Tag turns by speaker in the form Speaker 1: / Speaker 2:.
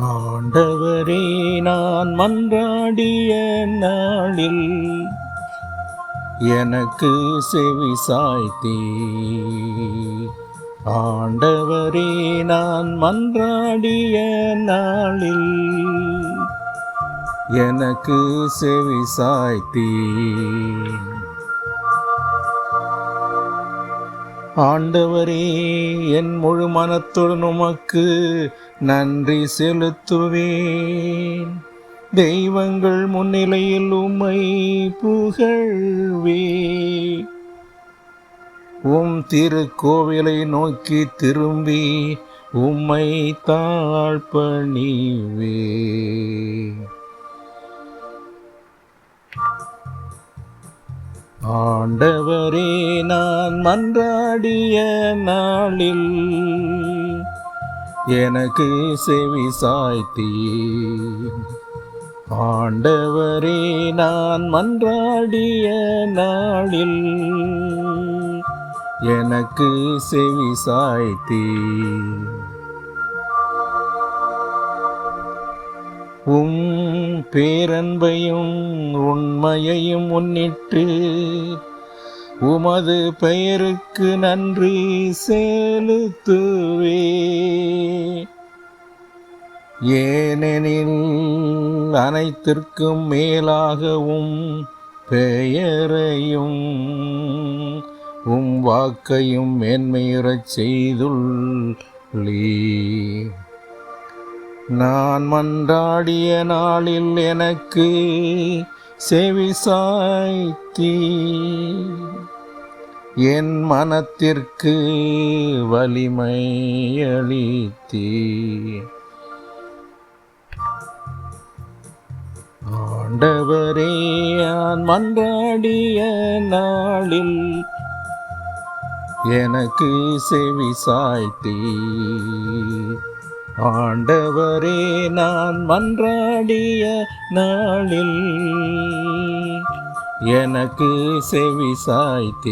Speaker 1: ஆண்டவரே, நான் மன்றாடிய நாளில் எனக்கு செவி சாய்த்தீர். ஆண்டவரே, நான் மன்றாடிய நாளில் எனக்கு செவி சாய்த்தீர். ஆண்டவரே, என் முழு மனத்துடன் உமக்கு நன்றி செலுத்துவேன். தெய்வங்கள் முன்னிலையில் உம்மை புகழ்வே. உம் திருக்கோவிலை நோக்கி திரும்பி உம்மை தாழ்பணிவே. ஆண்டவரே, நான் மன்றாடிய நாளில் எனக்கு செவி சாய்த்தீர். ஆண்டவரே, நான் மன்றாடிய நாளில் எனக்கு செவி சாய்த்தீர். உம் பேரன்பையும் உண்மையையும் முன்னிட்டு உமது பெயருக்கு நன்றி செலுத்துவே. ஏனெனில் அனைத்திற்கும் மேலாகவும் பெயரையும் உம் வாக்கையும் மேன்மையுறச் செய்துள்ளீர். நான் மன்றாடிய நாளில் எனக்கு செவி சாய்த்தீர். என் மனத்திற்கு வலிமை அளித்தீர். ஆண்டவரே, நான் மன்றாடிய நாளில் எனக்கு செவி சாய்த்தீர். ஆண்டவரே, நான் மன்றாடிய நாளில் எனக்கு செவி சாய்த்தீர்.